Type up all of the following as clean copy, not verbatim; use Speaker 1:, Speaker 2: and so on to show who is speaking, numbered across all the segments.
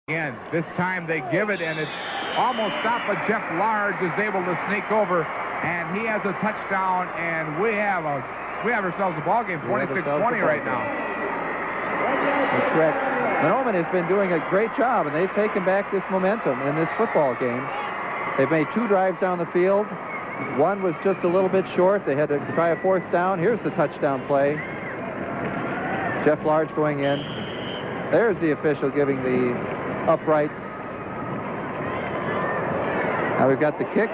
Speaker 1: Again, this time they give it, and it's almost stopped, but Jeff Large is able to sneak over, and he has a touchdown, and we have ourselves a ball game, 26-20 right now.
Speaker 2: That's correct. Mahnomen has been doing a great job, and they've taken back this momentum in this football game. They've made 2 drives down the field. One was just a little bit short. They had to try a 4th down. Here's the touchdown play. Jeff Large going in. There's the official giving the upright. Now we've got the kick.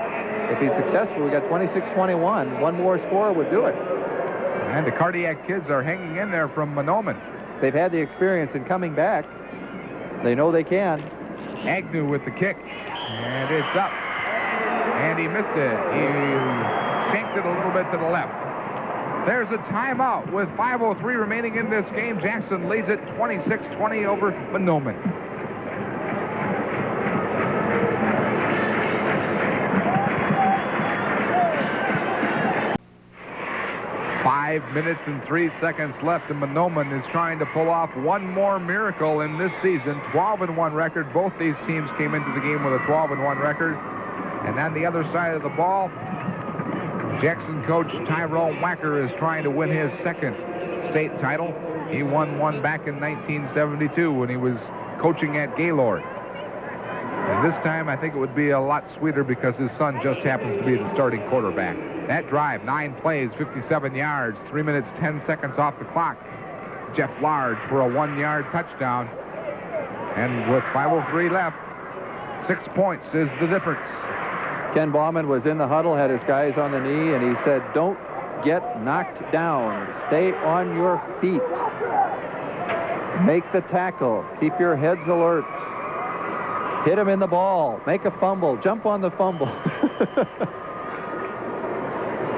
Speaker 2: If he's successful, we've got 26-21. One more score would do it.
Speaker 1: And the Cardiac kids are hanging in there from Mahnomen.
Speaker 2: They've had the experience in coming back. They know they can.
Speaker 1: Agnew with the kick. And it's up. And he missed it. He shanked it a little bit to the left. There's a timeout with 5:03 remaining in this game. Jackson leads it 26-20 over Mahnomen. 5 minutes and 3 seconds left, and Mahnomen is trying to pull off one more miracle in this season. 12-1 record. Both these teams came into the game with a 12-1 record. And on the other side of the ball, Jackson coach Tyrone Wacker is trying to win his 2nd state title. He won one back in 1972 when he was coaching at Gaylord. And this time, I think it would be a lot sweeter because his son just happens to be the starting quarterback. That drive, 9 plays, 57 yards, 3 minutes, 10 seconds off the clock. Jeff Large for a 1-yard touchdown. And with 5:03 left, 6 points is the difference.
Speaker 2: Ken Bauman was in the huddle, had his guys on the knee, and he said, don't get knocked down. Stay on your feet. Make the tackle. Keep your heads alert. Hit him in the ball. Make a fumble. Jump on the fumble.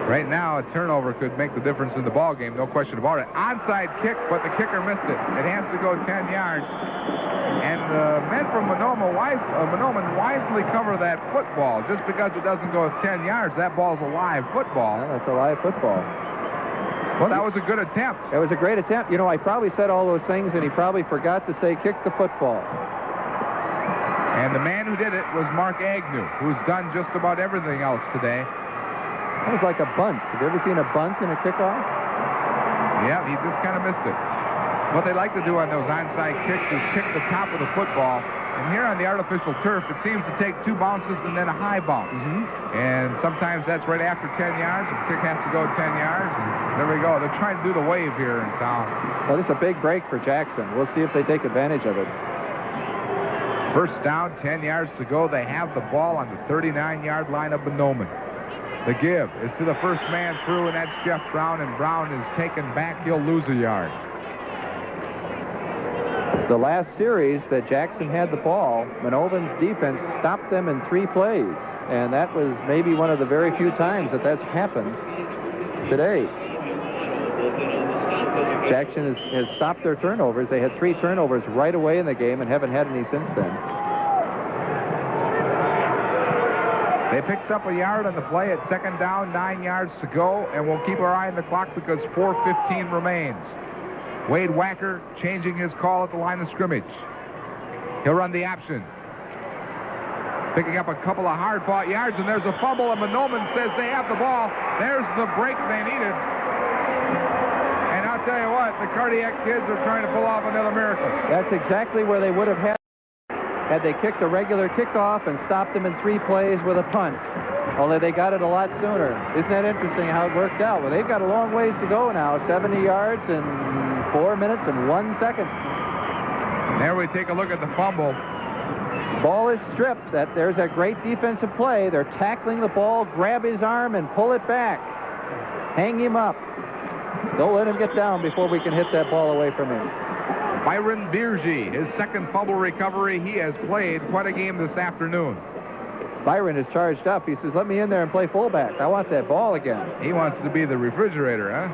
Speaker 1: Right now, a turnover could make the difference in the ball game, no question about it. Onside kick, but the kicker missed it. It has to go 10 yards. And the men from Mahnomen wisely cover that football. Just because it doesn't go 10 yards, that ball's a live football.
Speaker 2: Yeah, that's a live football.
Speaker 1: Well, that was a good attempt.
Speaker 2: It was a great attempt. You know, I probably said all those things, and he probably forgot to say kick the football.
Speaker 1: And the man who did it was Mark Agnew, who's done just about everything else today.
Speaker 2: That was like a bunt. Have you ever seen a bunt in a kickoff?
Speaker 1: Yeah, he just kind of missed it. What they like to do on those onside kicks is kick the top of the football. And here on the artificial turf, it seems to take 2 bounces and then a high bounce. And sometimes that's right after 10 yards. The kick has to go 10 yards. And there we go. They're trying to do the wave here in town.
Speaker 2: Well, this is a big break for Jackson. We'll see if they take advantage of it.
Speaker 1: First down, 10 yards to go. They have the ball on the 39-yard line of Mahnomen. The give is to the first man through, and that's Jeff Brown, and Brown is taken back. He'll lose a yard.
Speaker 2: The last series that Jackson had the ball, Mahnomen's defense stopped them in 3 plays, and that was maybe one of the very few times that that's happened today. Jackson has stopped their turnovers. They had 3 turnovers right away in the game and haven't had any since then.
Speaker 1: They picked up a yard on the play at 2nd down, 9 yards to go, and we'll keep our eye on the clock because 4:15 remains. Wade Wacker changing his call at the line of scrimmage. He'll run the option. Picking up a couple of hard-fought yards, and there's a fumble, and Mahnomen says they have the ball. There's the break they needed. And I'll tell you what, the Cardiac kids are trying to pull off another miracle.
Speaker 2: That's exactly where they would have had they kicked a regular kickoff and stopped them in 3 plays with a punt. Only they got it a lot sooner. Isn't that interesting how it worked out? Well, they've got a long ways to go now. 70 yards in 4 minutes and 1 second.
Speaker 1: There we take a look at the fumble.
Speaker 2: Ball is stripped. There's a great defensive play. They're tackling the ball, grab his arm, and pull it back. Hang him up. Don't let him get down before we can hit that ball away from him.
Speaker 1: Byron Bierge, his 2nd fumble recovery. He has played quite a game this afternoon.
Speaker 2: Byron is charged up. He says, let me in there and play fullback. I want that ball again.
Speaker 1: He wants to be the refrigerator, huh?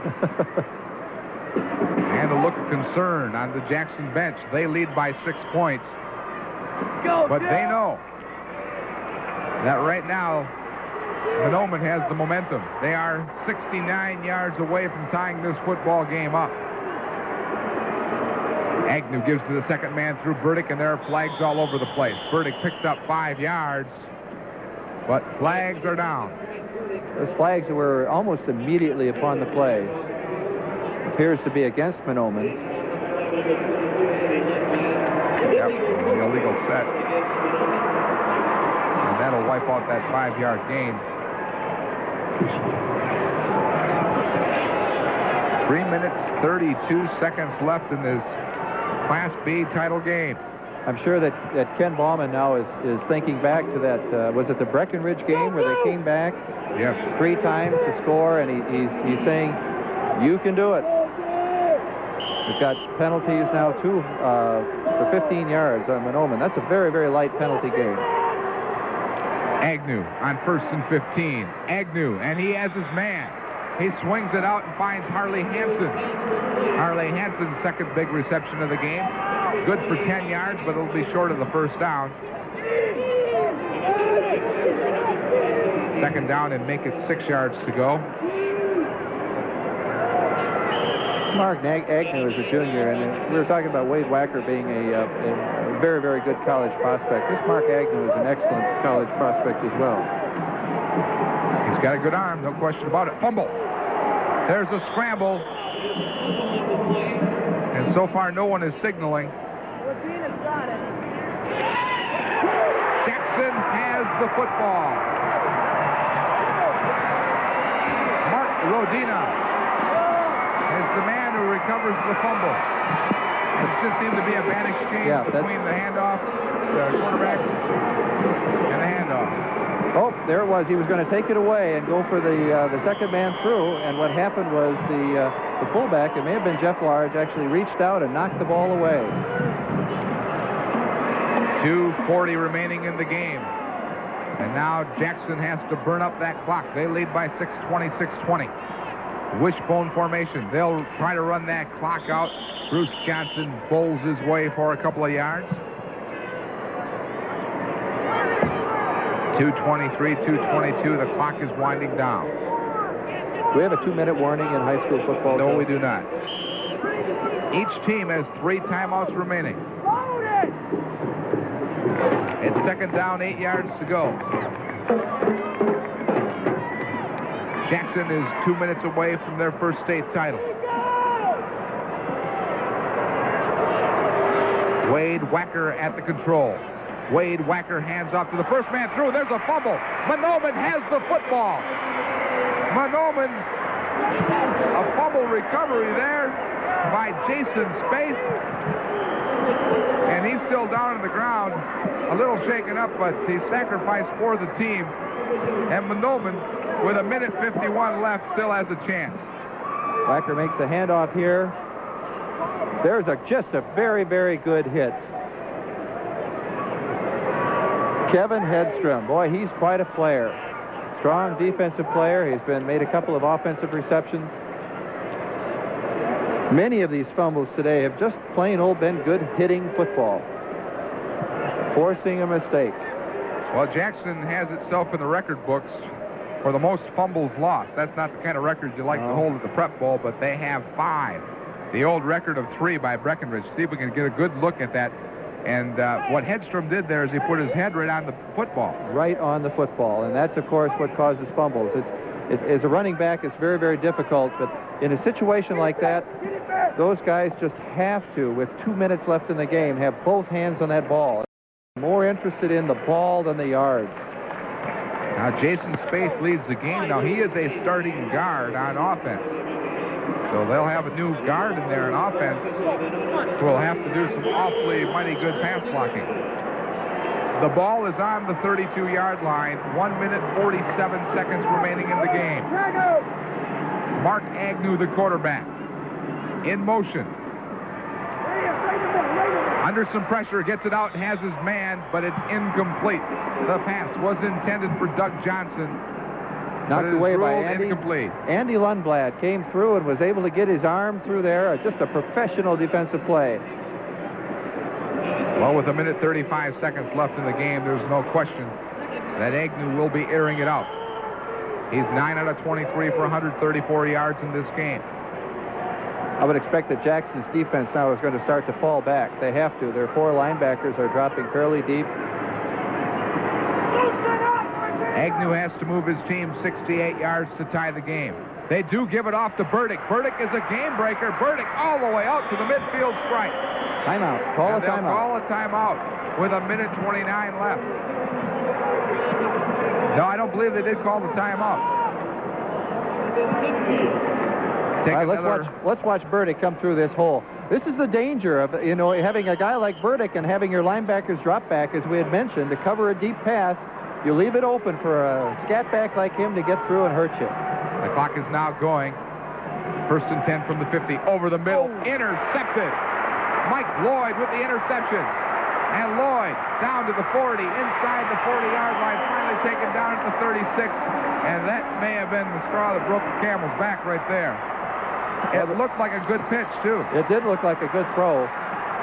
Speaker 1: And a look of concern on the Jackson bench. They lead by 6 points. But they know that right now, Mahnomen has the momentum. They are 69 yards away from tying this football game up. Agnew gives to the second man through Burdick, and there are flags all over the place. Burdick picked up 5 yards, but flags are down.
Speaker 2: Those flags were almost immediately upon the play. Appears to be against Mahnomen.
Speaker 1: Yep, the illegal set. And that'll wipe out that 5-yard gain. 3 minutes, 32 seconds left in this Class B title game.
Speaker 2: I'm sure that Ken Ballman now is thinking back to that, was it the Breckenridge game where they came back?
Speaker 1: Yes. 3
Speaker 2: times to score, and he's saying, you can do it. We've got penalties now, too, for 15 yards on Mahnomen. That's a very, very light penalty game.
Speaker 1: Agnew on 1st and 15. Agnew, and he has his man. He swings it out and finds Harley Hansen. Harley Hansen's second big reception of the game. Good for 10 yards, but it'll be short of the first down. Second down and make it 6 yards to go.
Speaker 2: Mark Agnew is a junior, and we were talking about Wade Wacker being a very, very good college prospect. This Mark Agnew is an excellent college prospect as well.
Speaker 1: He's got a good arm, no question about it. Fumble. There's a scramble. And so far, no one is signaling. Jackson has the football. Mark Rodina is the man who recovers the fumble. It just seemed to be a bad exchange between the handoff, the quarterback, and the handoff.
Speaker 2: Oh, there it was. He was going to take it away and go for the second man through, and what happened was the fullback, it may have been Jeff Large, actually reached out and knocked the ball away.
Speaker 1: 2:40 remaining in the game. And now Jackson has to burn up that clock. They lead by 6:20. Wishbone formation. They'll try to run that clock out. Bruce Johnson bowls his way for a couple of yards. 2:23, 2:22. The clock is winding down.
Speaker 2: Do we have a 2-minute warning in high school football?
Speaker 1: No, we do not. Each team has 3 timeouts remaining. It's second down, 8 yards to go. Jackson is 2 minutes away from their first state title. Wade Wacker at the control. Wade Wacker hands off to the first man through. There's a fumble. Mahnomen has the football. Mahnomen, a fumble recovery there by Jason Spaeth. And he's still down on the ground, a little shaken up, but he sacrificed for the team. And Mahnomen, with 1:51 left, still has a chance.
Speaker 2: Wacker makes the handoff here. There's just a very, very good hit. Kevin Hedstrom, boy, he's quite a player. Strong defensive player. He's made a couple of offensive receptions. Many of these fumbles today have just plain old been good hitting football. Forcing a mistake.
Speaker 1: Well, Jackson has itself in the record books for the most fumbles lost. That's not the kind of record you like to hold at the Prep Bowl, but they have 5. The old record of 3 by Breckenridge. See if we can get a good look at that. And what Hedstrom did there is he put his head right on the football.
Speaker 2: Right on the football, and that's, of course, what causes fumbles. As a running back, it's very, very difficult, but in a situation like that, those guys just have to, with 2 minutes left in the game, have both hands on that ball. More interested in the ball than the yards.
Speaker 1: Now, Jason Spaeth leads the game. Now, he is a starting guard on offense. So they'll have a new guard in there on offense who will have to do some awfully mighty good pass blocking. The ball is on the 32-yard line. 1:47 remaining in the game. Mark Agnew, the quarterback, in motion. Under some pressure, gets it out and has his man, but it's incomplete. The pass was intended for Doug Johnson.
Speaker 2: Knocked away by Andy.
Speaker 1: Incomplete.
Speaker 2: Andy Lundblad came through and was able to get his arm through there. Just a professional defensive play.
Speaker 1: Well, with 1:35 left in the game, there's no question that Agnew will be airing it out. He's 9 out of 23 for 134 yards in this game.
Speaker 2: I would expect that Jackson's defense now is going to start to fall back. They have to. Their 4 linebackers are dropping fairly deep.
Speaker 1: Agnew has to move his team 68 yards to tie the game. They do give it off to Burdick. Burdick is a game breaker. Burdick all the way out to the midfield stripe.
Speaker 2: Timeout. Call a timeout.
Speaker 1: Call a timeout with 1:29 left. No, I don't believe they did call the timeout.
Speaker 2: All right, let's watch Burdick come through this hole. This is the danger of, having a guy like Burdick and having your linebackers drop back, as we had mentioned, to cover a deep pass. You leave it open for a scat back like him to get through and hurt you.
Speaker 1: The clock is now going. 1st and 10 from the 50. Over the middle. Intercepted. Mike Lloyd with the interception. And Lloyd down to the 40. Inside the 40-yard line. Finally taken down at the 36. And that may have been the straw that broke the camel's back right there. It looked like a good pitch, too.
Speaker 2: It did look like a good throw.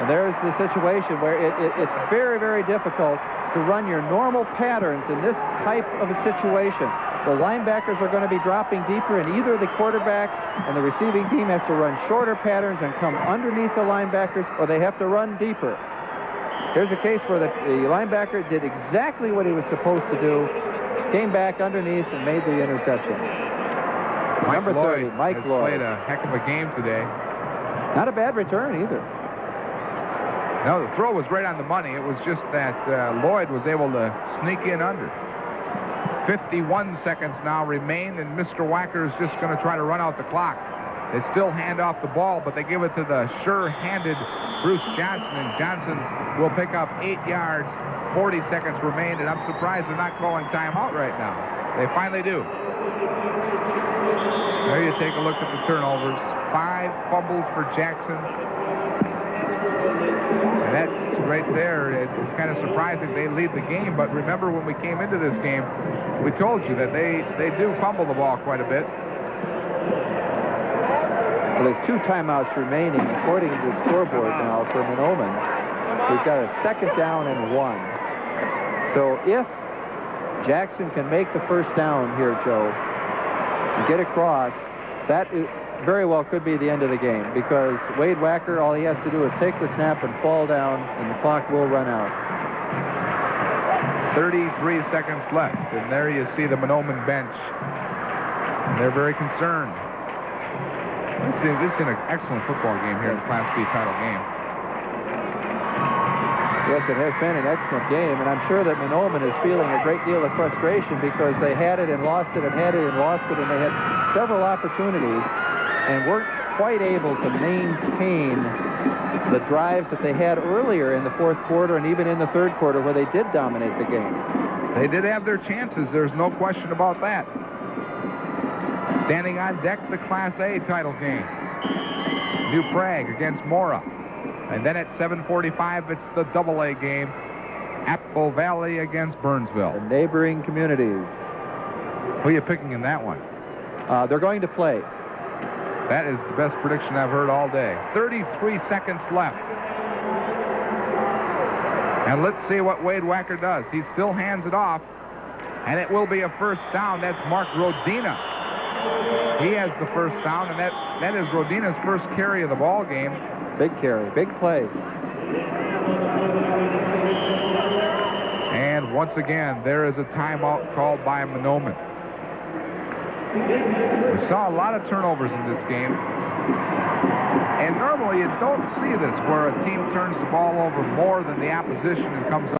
Speaker 2: And there's the situation where it's very, very difficult to run your normal patterns in this type of a situation. The linebackers are going to be dropping deeper, and either the quarterback and the receiving team has to run shorter patterns and come underneath the linebackers, or they have to run deeper. Here's a case where the linebacker did exactly what he was supposed to do, came back underneath and made the interception. Number 30, Mike Lloyd.
Speaker 1: Played a heck of a game today.
Speaker 2: Not a bad return either.
Speaker 1: No, the throw was right on the money. It was just that Lloyd was able to sneak in under. 51 seconds now remain, and Mr. Wacker is just going to try to run out the clock. They still hand off the ball, but they give it to the sure-handed Bruce Johnson, and Johnson will pick up 8 yards. 40 seconds remain, and I'm surprised they're not calling timeout right now. They finally do. There you take a look at the turnovers. 5 fumbles for Jackson. And that's right there. It's kind of surprising they lead the game, but remember when we came into this game, we told you that they do fumble the ball quite a bit.
Speaker 2: Well, there's 2 timeouts remaining, according to the scoreboard now for Mahnomen. We've got a 2nd down and 1. So if Jackson can make the 1st down here, Joe, and get across, that very well could be the end of the game, because Wade Wacker, all he has to do is take the snap and fall down, and the clock will run out.
Speaker 1: 33 seconds left, and there you see the Mahnomen bench. And they're very concerned. This is an excellent football game here in the Class B title game.
Speaker 2: Yes, it has been an excellent game, and I'm sure that Mahnomen is feeling a great deal of frustration because they had it and lost it and had it and lost it, and they had several opportunities and weren't quite able to maintain the drives that they had earlier in the 4th quarter and even in the 3rd quarter where they did dominate the game.
Speaker 1: They did have their chances. There's no question about that. Standing on deck, the Class A title game. New Prague against Mora. And then at 7:45, it's the AA game. Apple Valley against Burnsville.
Speaker 2: The neighboring communities.
Speaker 1: Who are you picking in that one?
Speaker 2: They're going to play.
Speaker 1: That is the best prediction I've heard all day. 33 seconds left. And let's see what Wade Wacker does. He still hands it off, and it will be a 1st down. That's Mark Rodina. He has the 1st down, and that is Rodina's 1st carry of the ball game.
Speaker 2: Big carry, big play.
Speaker 1: And once again, there is a timeout called by Mahnomen. We saw a lot of turnovers in this game. And normally you don't see this where a team turns the ball over more than the opposition and comes up.